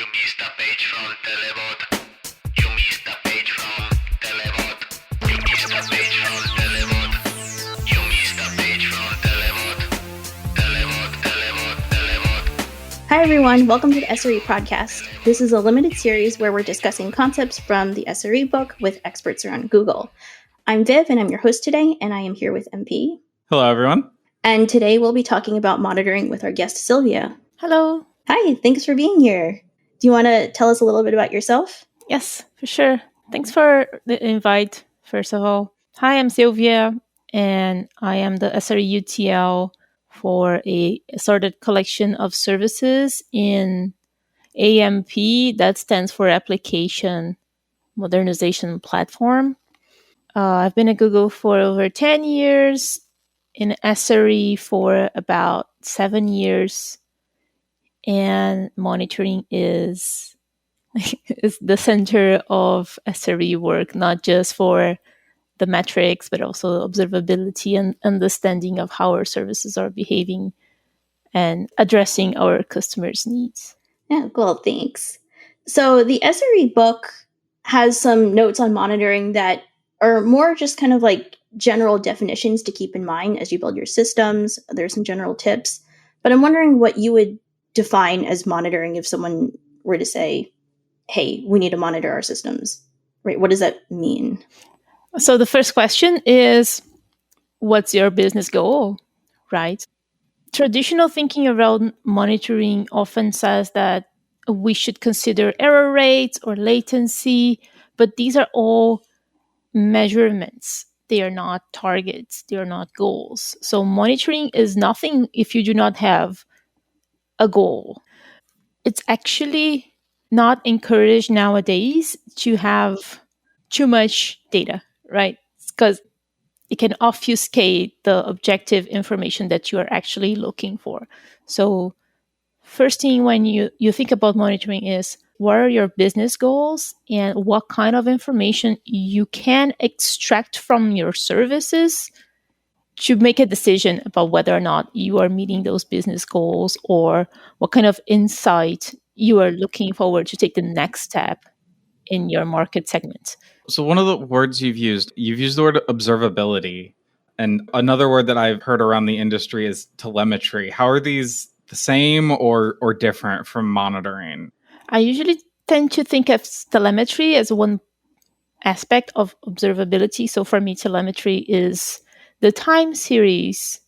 You missed a page from Telebot. You missed a page from Telebot. You missed a page from Telebot. You missed a page from Telebot. Telebot. Hi everyone, welcome to the SRE podcast. This is a limited series where we're discussing concepts from the SRE book with experts around Google. I'm Viv and I'm your host today, and I am here with MP. Hello everyone. And today we'll be talking about monitoring with our guest Silvia. Hello. Hi, thanks for being here. Do you want to tell us a little bit about yourself? Yes, for sure. Thanks for the invite, first of all. Hi, I'm Silvia, and I am the SRE UTL for a assorted collection of services in AMP. That stands for Application Modernization Platform. I've been at Google for over 10 years, in SRE for about 7 years, and monitoring is the center of SRE work, not just for the metrics, but also observability and understanding of how our services are behaving and addressing our customers' needs. Yeah, cool, thanks. So the SRE book has some notes on monitoring that are more just kind of like general definitions to keep in mind as you build your systems. There's some general tips, but I'm wondering what you would define as monitoring if someone were to say, hey, we need to monitor our systems, right? What does that mean? So the first question is, what's your business goal, right? Traditional thinking around monitoring often says that we should consider error rates or latency, but these are all measurements. They are not targets. They are not goals. So monitoring is nothing if you do not have a goal. It's actually not encouraged nowadays to have too much data, right? Because it can obfuscate the objective information that you are actually looking for. So first thing when you think about monitoring is, what are your business goals and what kind of information you can extract from your services to make a decision about whether or not you are meeting those business goals, or what kind of insight you are looking forward to take the next step in your market segment. So one of the words you've used the word observability, and another word that I've heard around the industry is telemetry. How are these the same or different from monitoring? I usually tend to think of telemetry as one aspect of observability. So for me, telemetry is the time series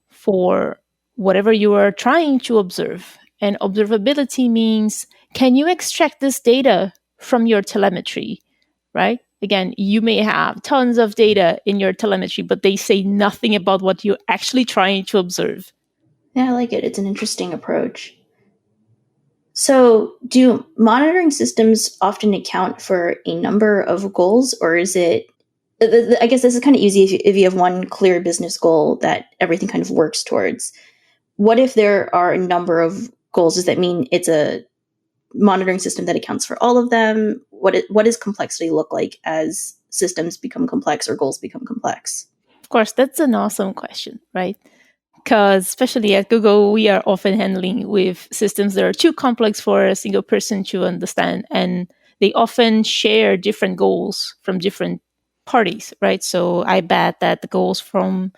for whatever you are trying to observe. And observability means, can you extract this data from your telemetry, right? Again, you may have tons of data in your telemetry, but they say nothing about what you're actually trying to observe. Yeah, I like it. It's an interesting approach. So do monitoring systems often account for a number of goals, or is it, I guess this is kind of easy if you have one clear business goal that everything kind of works towards. What if there are a number of goals? Does that mean it's a monitoring system that accounts for all of them? What does complexity look like as systems become complex or goals become complex? Of course, that's an awesome question, right? Because especially at Google, we are often handling with systems that are too complex for a single person to understand, and they often share different goals from different parties, right? So I bet that the goals from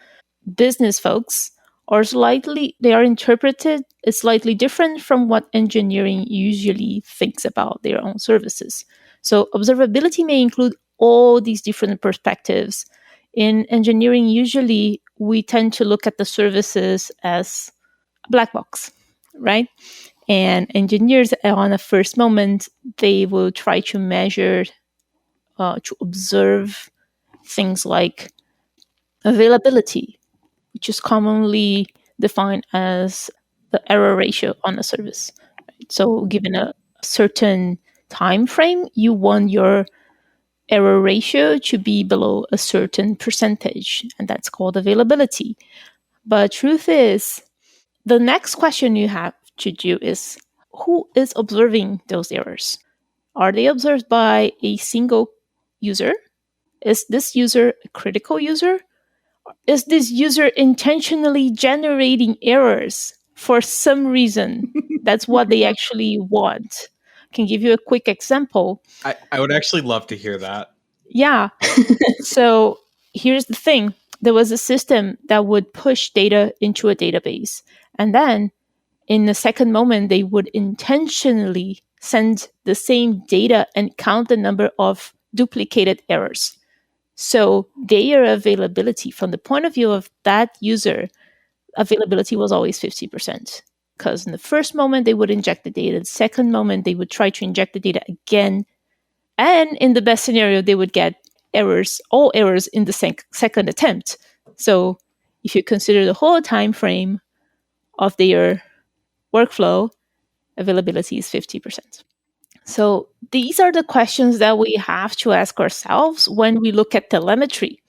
business folks are interpreted slightly different from what engineering usually thinks about their own services. So observability may include all these different perspectives. In engineering, usually we tend to look at the services as a black box, right? And engineers, on a first moment, they will try to measure, to observe things like availability, which is commonly defined as the error ratio on a service. Right? So given a certain time frame, you want your error ratio to be below a certain percentage, and that's called availability. But truth is, the next question you have to do is, who is observing those errors? Are they observed by a single user? Is this user a critical user? Is this user intentionally generating errors for some reason? That's what they actually want. can give you a quick example. I would actually love to hear that. Yeah. So here's the thing. There was a system that would push data into a database. And then in the second moment, they would intentionally send the same data and count the number of duplicated errors. So their availability, from the point of view of that user, availability was always 50%. Because in the first moment, they would inject the data. The second moment, they would try to inject the data again. And in the best scenario, they would get errors, all errors in the second attempt. So if you consider the whole time frame of their workflow, availability is 50%. So these are the questions that we have to ask ourselves when we look at telemetry.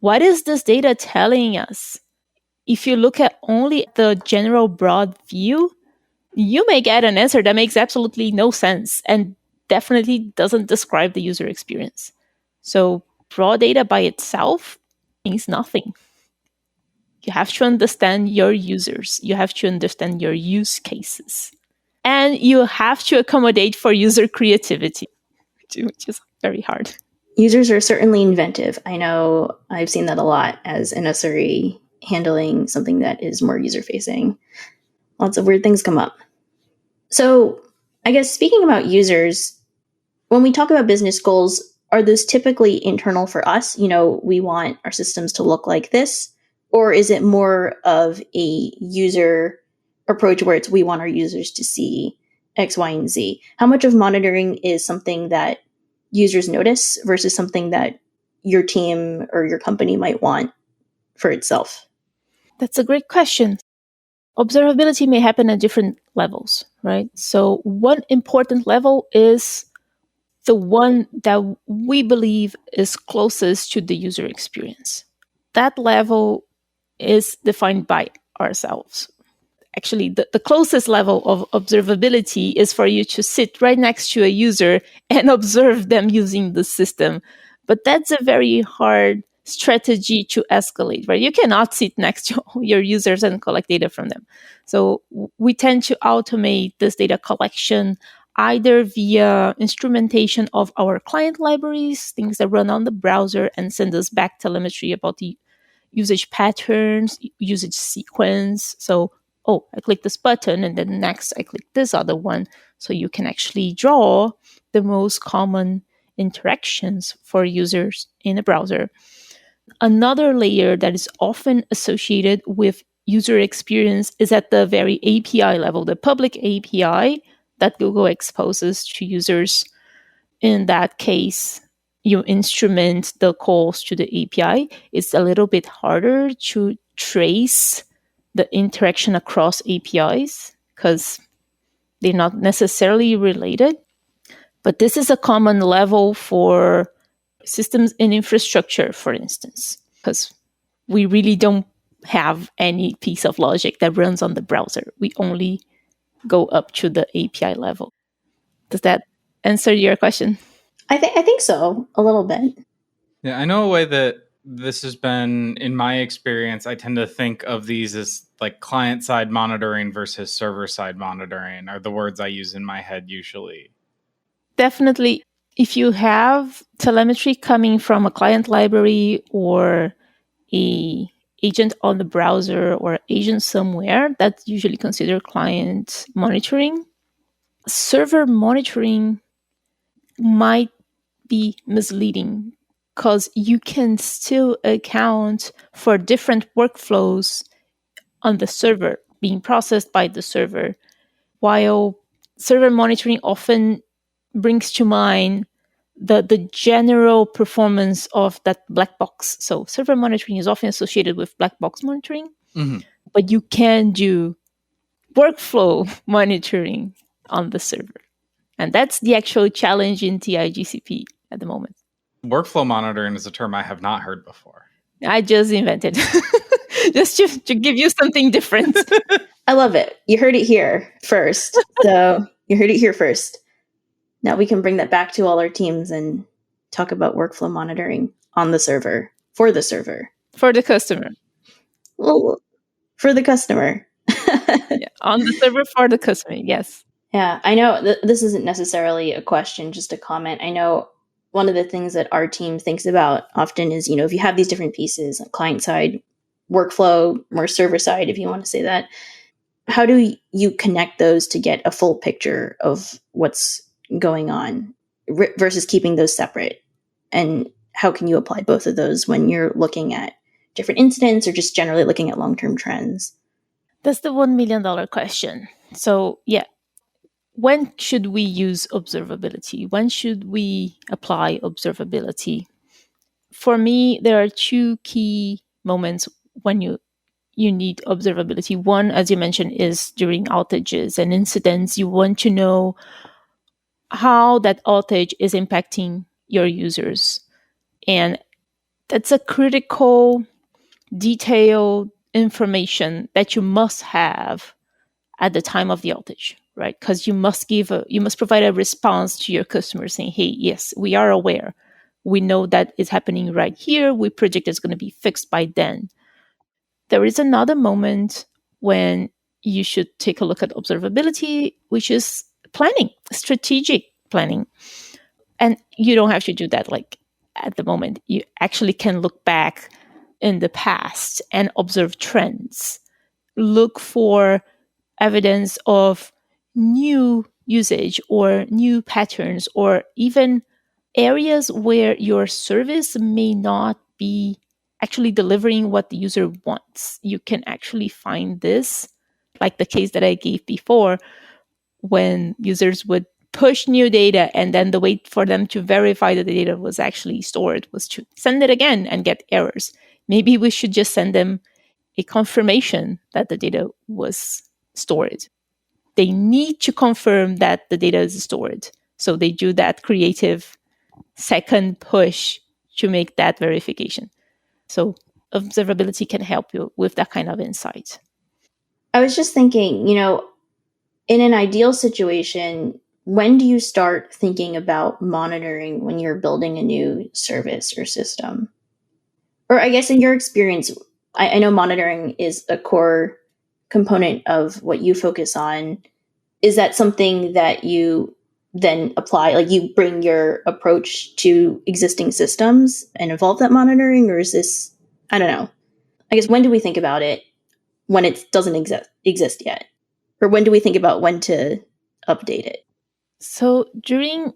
What is this data telling us? If you look at only the general broad view, you may get an answer that makes absolutely no sense and definitely doesn't describe the user experience. So raw data by itself means nothing. You have to understand your users. You have to understand your use cases. And you have to accommodate for user creativity, which is very hard. Users are certainly inventive. I know I've seen that a lot as an SRE handling something that is more user-facing. Lots of weird things come up. So I guess speaking about users, when we talk about business goals, are those typically internal for us? We want our systems to look like this, or is it more of a user approach where we want our users to see X, Y, and Z? How much of monitoring is something that users notice versus something that your team or your company might want for itself? That's a great question. Observability may happen at different levels, right? So one important level is the one that we believe is closest to the user experience. That level is defined by ourselves. Actually, the closest level of observability is for you to sit right next to a user and observe them using the system. But that's a very hard strategy to escalate, right? You cannot sit next to your users and collect data from them. So we tend to automate this data collection either via instrumentation of our client libraries, things that run on the browser and send us back telemetry about the usage patterns, usage sequence. So, I click this button and then next I click this other one. So you can actually draw the most common interactions for users in a browser. Another layer that is often associated with user experience is at the very API level, the public API that Google exposes to users. In that case, you instrument the calls to the API. It's a little bit harder to trace the interaction across APIs because they're not necessarily related. But this is a common level for systems and infrastructure, for instance, because we really don't have any piece of logic that runs on the browser. We only go up to the API level. Does that answer your question? I think so, a little bit. Yeah, I know a way that this has been, in my experience, I tend to think of these as like client-side monitoring versus server-side monitoring are the words I use in my head usually. Definitely, if you have telemetry coming from a client library or a agent on the browser or agent somewhere, that's usually considered client monitoring. Server monitoring might be misleading because you can still account for different workflows on the server being processed by the server, while server monitoring often brings to mind the general performance of that black box. So server monitoring is often associated with black box monitoring, but you can do workflow monitoring on the server. And that's the actual challenge in TI-GCP at the moment. Workflow monitoring is a term I have not heard before. I just invented just to give you something different. I love it. You heard it here first. So you heard it here first. Now we can bring that back to all our teams and talk about workflow monitoring on the server, for the server. For the customer. Well, for the customer. Yeah, on the server for the customer, yes. Yeah, I know this isn't necessarily a question, just a comment. I know one of the things that our team thinks about often is, if you have these different pieces, client side, workflow, more server side, if you want to say that, how do you connect those to get a full picture of what's going on versus keeping those separate? And how can you apply both of those when you're looking at different incidents or just generally looking at long-term trends? That's the $1 million question. So, yeah, when should we use observability? When should we apply observability? For me, there are two key moments when you need observability. One, as you mentioned, is during outages and incidents. You want to know how that outage is impacting your users. And that's a critical, detailed information that you must have at the time of the outage, right? Because you must provide a response to your customers saying, hey, yes, we are aware. We know that it's happening right here. We predict it's going to be fixed by then. There is another moment when you should take a look at observability, which is planning, strategic planning. And you don't have to do that like at the moment. You actually can look back in the past and observe trends. Look for evidence of new usage or new patterns, or even areas where your service may not be actually delivering what the user wants. You can actually find this, like the case that I gave before, when users would push new data and then the way for them to verify that the data was actually stored was to send it again and get errors. Maybe we should just send them a confirmation that the data was stored. They need to confirm that the data is stored. So they do that creative second push to make that verification. So observability can help you with that kind of insight. I was just thinking, in an ideal situation, when do you start thinking about monitoring when you're building a new service or system? Or I guess in your experience, I know monitoring is a core component of what you focus on. Is that something that you then apply, like you bring your approach to existing systems and involve that monitoring? Or is this, I don't know. I guess when do we think about it when it doesn't exist yet? Or when do we think about when to update it? So during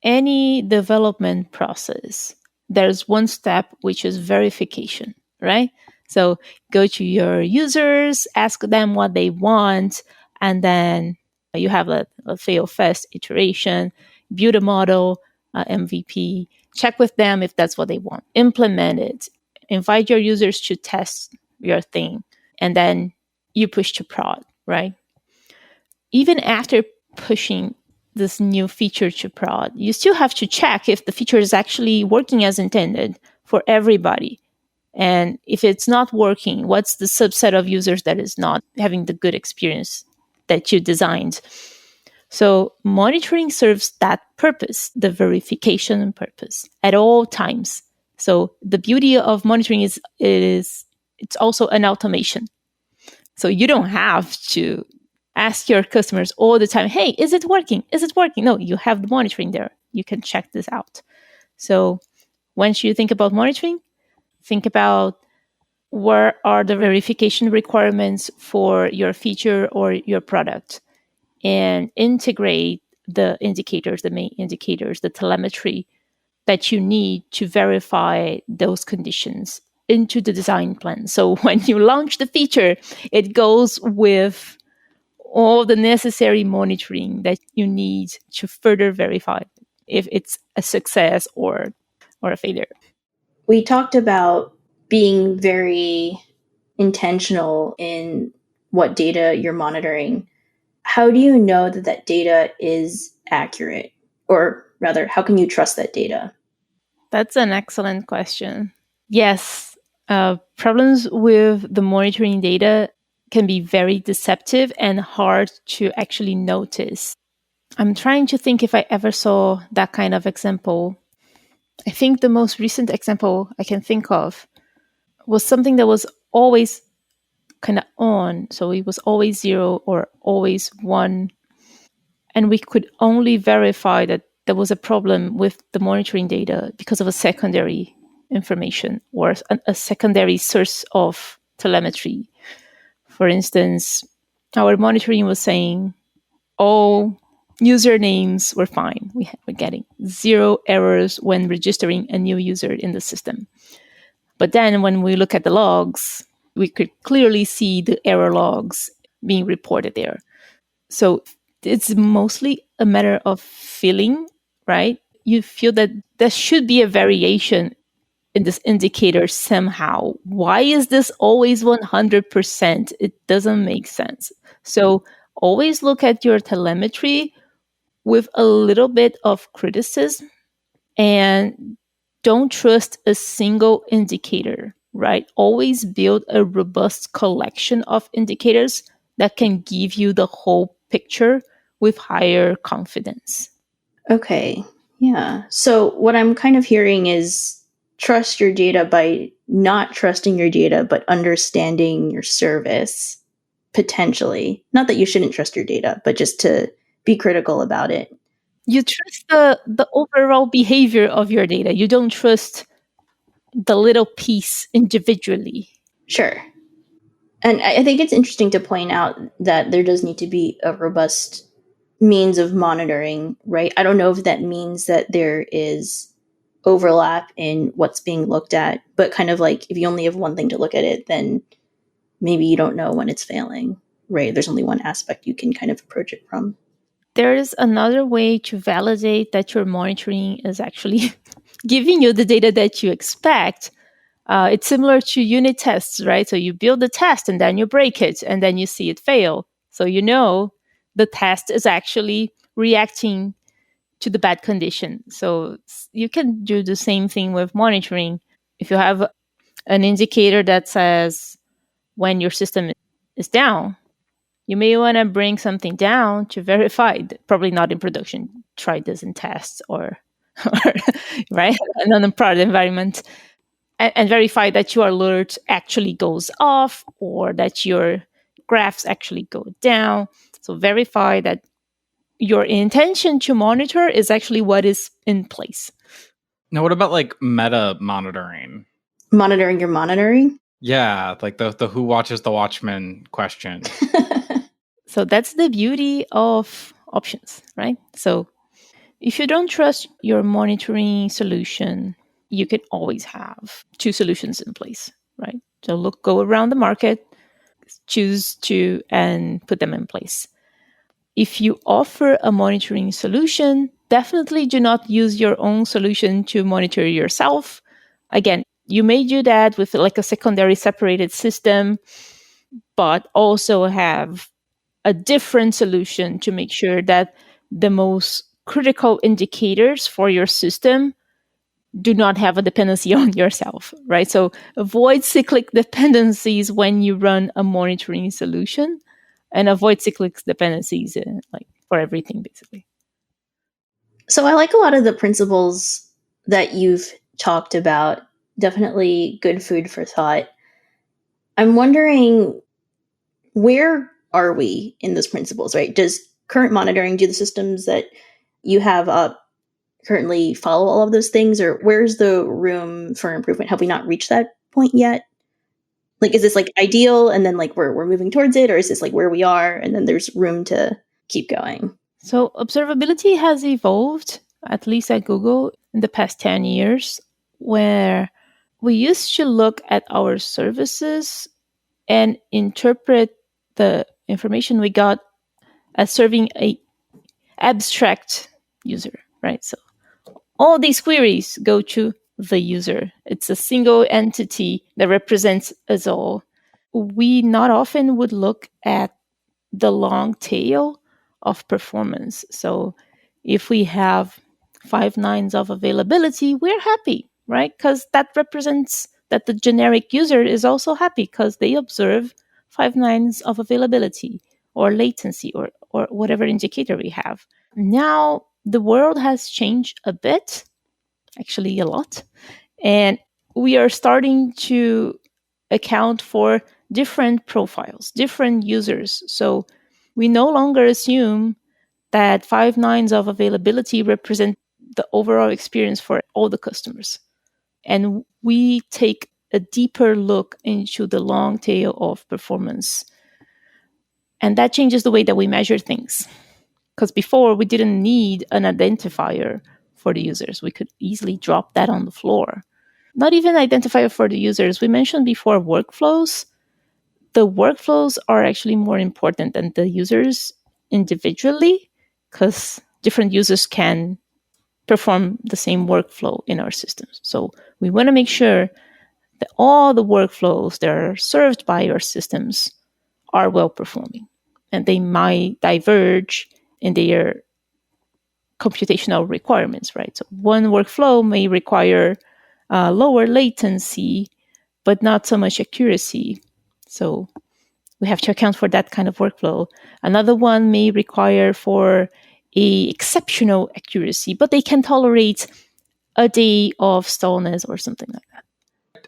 any development process, there's one step, which is verification, right? So go to your users, ask them what they want, and then you have a fail fast iteration, build a model, MVP, check with them if that's what they want, implement it, invite your users to test your thing, and then you push to prod, right? Even after pushing this new feature to prod, you still have to check if the feature is actually working as intended for everybody. And if it's not working, what's the subset of users that is not having the good experience that you designed? So monitoring serves that purpose, the verification purpose at all times. So the beauty of monitoring is it's also an automation. So you don't have to ask your customers all the time, hey, is it working? Is it working? No, you have the monitoring there. You can check this out. So once you think about monitoring, think about where are the verification requirements for your feature or your product, and integrate the indicators, the main indicators, the telemetry that you need to verify those conditions into the design plan. So when you launch the feature, it goes with all the necessary monitoring that you need to further verify if it's a success or a failure. We talked about being very intentional in what data you're monitoring. How do you know that that data is accurate? Or rather, how can you trust that data? That's an excellent question. Yes, problems with the monitoring data can be very deceptive and hard to actually notice. I'm trying to think if I ever saw that kind of example. I think the most recent example I can think of was something that was always kind of on. So it was always 0 or always 1. And we could only verify that there was a problem with the monitoring data because of a secondary information or a secondary source of telemetry. For instance, our monitoring was saying all usernames were fine. We were getting 0 errors when registering a new user in the system. But then when we look at the logs, we could clearly see the error logs being reported there. So it's mostly a matter of feeling, right? You feel that there should be a variation in this indicator somehow. Why is this always 100%? It doesn't make sense. So always look at your telemetry with a little bit of criticism and don't trust a single indicator, right? Always build a robust collection of indicators that can give you the whole picture with higher confidence. Okay. Yeah. So what I'm kind of hearing is trust your data by not trusting your data, but understanding your service potentially. Not that you shouldn't trust your data, but just to be critical about it. You trust the overall behavior of your data. You don't trust the little piece individually. Sure. And I think it's interesting to point out that there does need to be a robust means of monitoring, right? I don't know if that means that there is overlap in what's being looked at, but kind of like if you only have one thing to look at it, then maybe you don't know when it's failing, right? There's only one aspect you can kind of approach it from. There is another way to validate that your monitoring is actually giving you the data that you expect. It's similar to unit tests, right? So you build the test and then you break it and then you see it fail. So you know the test is actually reacting to the bad condition. So you can do the same thing with monitoring. If you have an indicator that says when your system is down, you may want to bring something down to verify, probably not in production. Try this in tests or right, in a product environment. And verify that your alert actually goes off or that your graphs actually go down. So verify that your intention to monitor is actually what is in place. Now, what about like meta monitoring? Monitoring your monitoring? Yeah, like the who watches the Watchmen question. So that's the beauty of options, right? So if you don't trust your monitoring solution, you can always have 2 solutions in place, right? So go around the market, choose 2 and put them in place. If you offer a monitoring solution, definitely do not use your own solution to monitor yourself. Again, you may do that with like a secondary separated system, but also have a different solution to make sure that the most critical indicators for your system do not have a dependency on yourself, right? So avoid cyclic dependencies when you run a monitoring solution and avoid cyclic dependencies like for everything, basically. So I like a lot of the principles that you've talked about. Definitely good food for thought. I'm wondering, where are we in those principles, right? Does current monitoring, do the systems that you have up currently follow all of those things, or where's the room for improvement? Have we not reached that point yet? Like, is this like ideal and then like we're moving towards it, or is this like where we are and then there's room to keep going? So observability has evolved, at least at Google, in the past 10 years, where we used to look at our services and interpret the information we got as serving a abstract user, right? So all these queries go to the user. It's a single entity that represents us all. We not often would look at the long tail of performance. So if we have 5 nines of availability, we're happy, right? Because that represents that the generic user is also happy because they observe 5 nines of availability or latency or whatever indicator we have. Now, the world has changed a bit, actually a lot, and we are starting to account for different profiles, different users. So we no longer assume that 5 nines of availability represent the overall experience for all the customers. And we take a deeper look into the long tail of performance. And that changes the way that we measure things. Because before, we didn't need an identifier for the users. We could easily drop that on the floor. Not even identifier for the users. We mentioned before workflows. The workflows are actually more important than the users individually, because different users can perform the same workflow in our systems. So we want to make sure that all the workflows that are served by our systems are well performing. And they might diverge in their computational requirements, right? So one workflow may require lower latency, but not so much accuracy. So we have to account for that kind of workflow. Another one may require for a exceptional accuracy, but they can tolerate a day of stallness or something like that.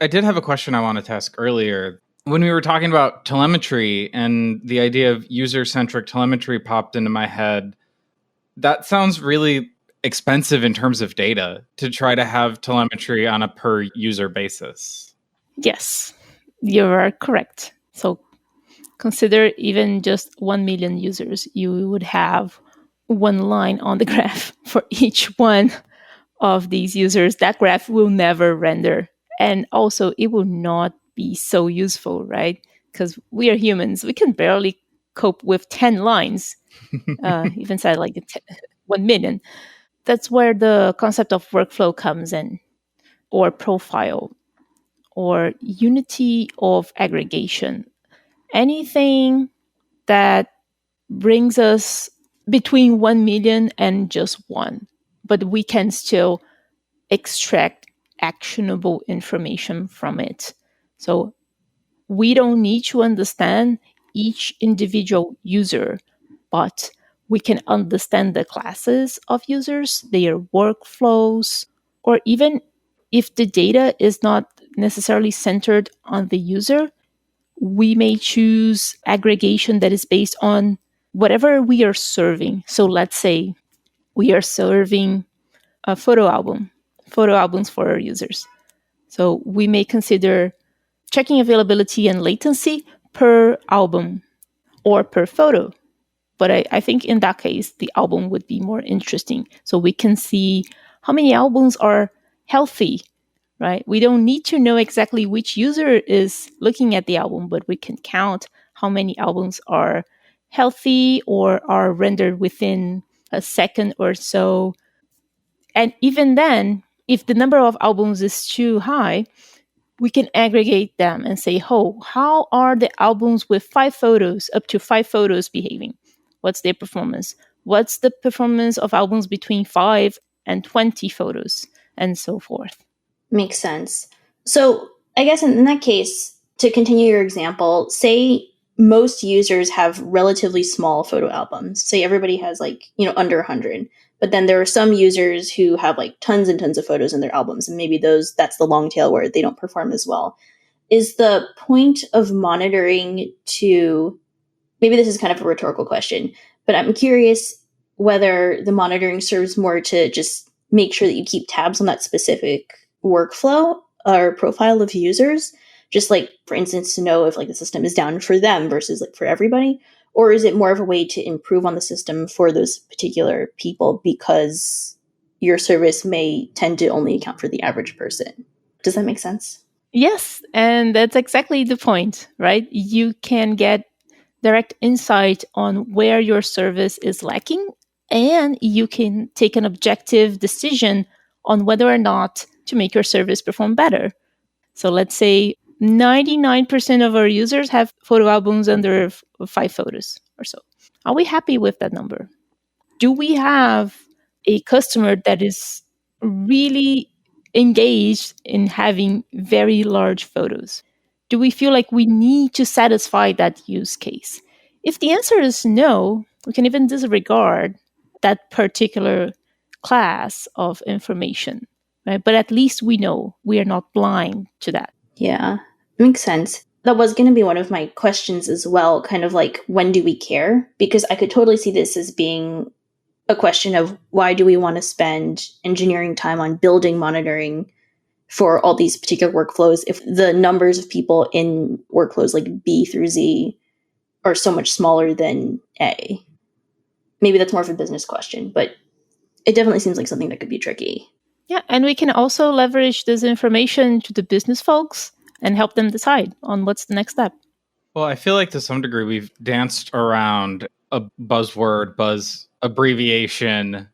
I did have a question I wanted to ask earlier. When we were talking about telemetry and the idea of user-centric telemetry popped into my head, that sounds really expensive in terms of data to try to have telemetry on a per user basis. Yes, you are correct. So consider even just 1 million users, you would have one line on the graph for each one of these users. That graph will never render. And also, it will not be so useful, right? Because we are humans. We can barely cope with 10 lines, even said like 1 million. That's where the concept of workflow comes in, or profile, or unity of aggregation. Anything that brings us between 1 million and just one, but we can still extract actionable information from it. So we don't need to understand each individual user, but we can understand the classes of users, their workflows, or even if the data is not necessarily centered on the user, we may choose aggregation that is based on whatever we are serving. So let's say we are serving a photo albums for our users. So we may consider checking availability and latency per album or per photo. But I think in that case, the album would be more interesting. So we can see how many albums are healthy, right? We don't need to know exactly which user is looking at the album, but we can count how many albums are healthy or are rendered within a second or so. And even then, if the number of albums is too high, we can aggregate them and say, oh, how are the albums with 5 photos, up to 5 photos behaving? What's their performance? What's the performance of albums between 5 and 20 photos? And so forth. Makes sense. So I guess in that case, to continue your example, say most users have relatively small photo albums. Say everybody has under 100. But then there are some users who have tons and tons of photos in their albums, and maybe that's the long tail where they don't perform as well. Is the point of monitoring to, maybe this is kind of a rhetorical question, but I'm curious whether the monitoring serves more to just make sure that you keep tabs on that specific workflow or profile of users, just for instance, to know if the system is down for them versus for everybody. Or is it more of a way to improve on the system for those particular people because your service may tend to only account for the average person? Does that make sense? Yes, and that's exactly the point, right? You can get direct insight on where your service is lacking, and you can take an objective decision on whether or not to make your service perform better. So let's say 99% of our users have photo albums under 5 photos or so. Are we happy with that number? Do we have a customer that is really engaged in having very large photos? Do we feel like we need to satisfy that use case? If the answer is no, we can even disregard that particular class of information, right? But at least we know we are not blind to that. Yeah, makes sense. That was going to be one of my questions as well, kind of when do we care? Because I could totally see this as being a question of why do we want to spend engineering time on building monitoring for all these particular workflows if the numbers of people in workflows like B through Z are so much smaller than A? Maybe that's more of a business question, but it definitely seems like something that could be tricky. Yeah, and we can also leverage this information to the business folks and help them decide on what's the next step. Well, I feel like to some degree we've danced around a buzzword, buzz abbreviation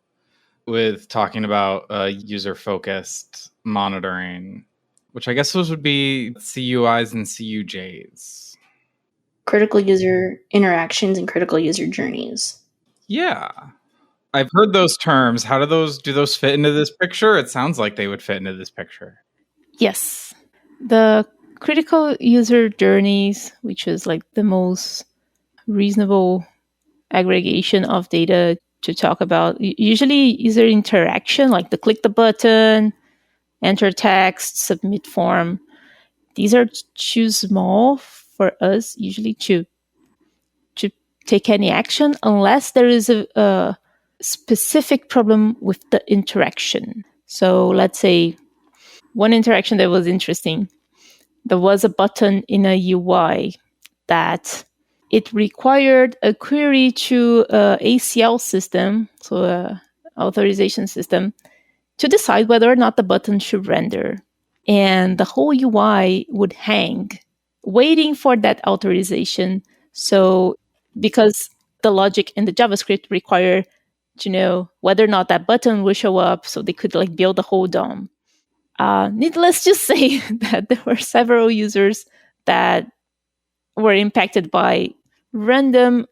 with talking about user-focused monitoring, which I guess those would be CUIs and CUJs. Critical user interactions and critical user journeys. Yeah. I've heard those terms. How do those fit into this picture? It sounds like they would fit into this picture. Yes. The critical user journeys, which is like the most reasonable aggregation of data to talk about, usually user interaction, like the click the button, enter text, submit form. These are too small for us usually to take any action unless there is a specific problem with the interaction. So let's say one interaction that was interesting, there was a button in a UI that it required a query to a ACL system, so a authorization system, to decide whether or not the button should render. And the whole UI would hang, waiting for that authorization. So because the logic in the JavaScript require to know whether or not that button will show up, so they could like build the whole DOM. Needless to say that there were several users that were impacted by random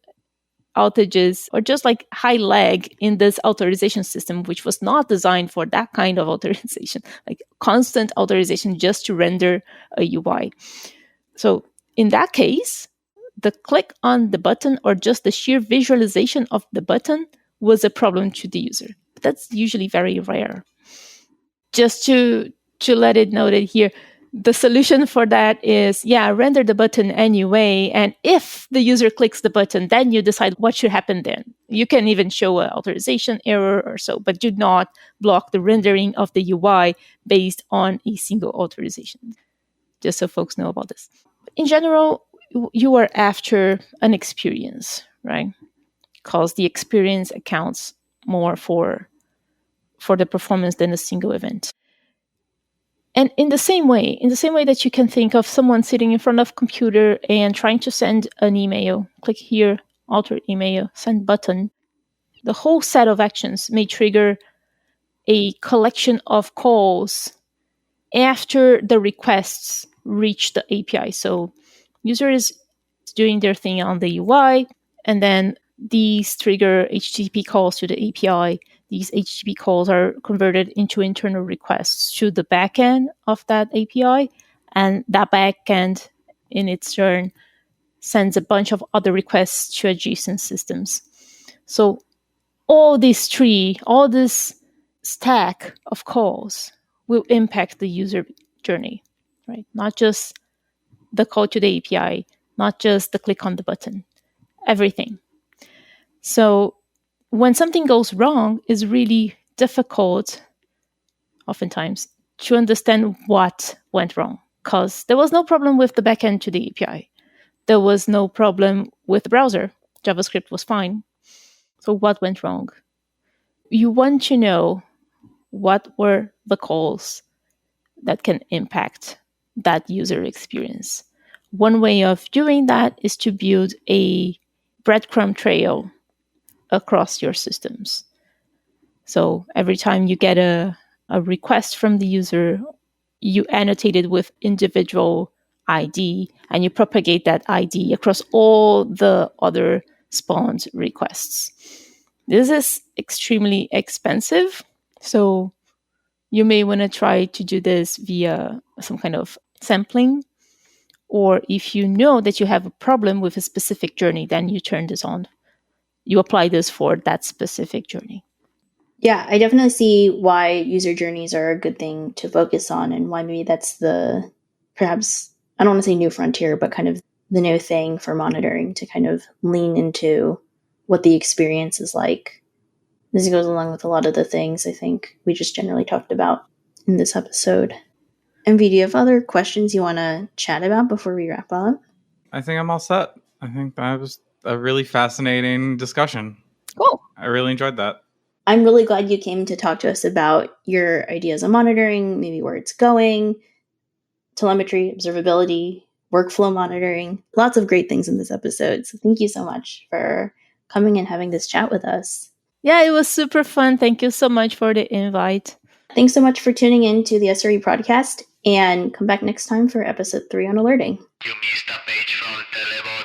outages or just like high lag in this authorization system, which was not designed for that kind of authorization, like constant authorization just to render a UI. So in that case, the click on the button or just the sheer visualization of the button was a problem to the user. But that's usually very rare. Just to let it noted here, the solution for that is, render the button anyway. And if the user clicks the button, then you decide what should happen then. You can even show an authorization error or so, but do not block the rendering of the UI based on a single authorization. Just so folks know about this. In general, you are after an experience, right? Because the experience accounts more for the performance than a single event. And in the same way that you can think of someone sitting in front of a computer and trying to send an email, click here, alter email, send button, the whole set of actions may trigger a collection of calls after the requests reach the API. So user is doing their thing on the UI, and then these trigger HTTP calls to the API. These HTTP calls are converted into internal requests to the backend of that API, and that backend, in its turn, sends a bunch of other requests to adjacent systems. So all this stack of calls will impact the user journey, right? Not just the call to the API, not just the click on the button, everything. So when something goes wrong, it's really difficult, oftentimes, to understand what went wrong, because there was no problem with the backend to the API. There was no problem with the browser. JavaScript was fine. So what went wrong? You want to know what were the calls that can impact that user experience. One way of doing that is to build a breadcrumb trail across your systems. So every time you get a request from the user, you annotate it with individual ID and you propagate that ID across all the other spawned requests. This is extremely expensive, so you may want to try to do this via some kind of sampling, or if you know that you have a problem with a specific journey, then you turn this on. You apply this for that specific journey. Yeah, I definitely see why user journeys are a good thing to focus on and why maybe that's the, perhaps, I don't want to say new frontier, but kind of the new thing for monitoring to kind of lean into what the experience is like. This goes along with a lot of the things I think we just generally talked about in this episode. MV, do you have other questions you want to chat about before we wrap up? I think I'm all set. I think that was a really fascinating discussion. Cool. I really enjoyed that. I'm really glad you came to talk to us about your ideas on monitoring, maybe where it's going, telemetry, observability, workflow monitoring. Lots of great things in this episode. So thank you so much for coming and having this chat with us. Yeah, it was super fun. Thank you so much for the invite. Thanks so much for tuning in to the SRE podcast, and come back next time for episode 3 on alerting. You missed a page from Telebot.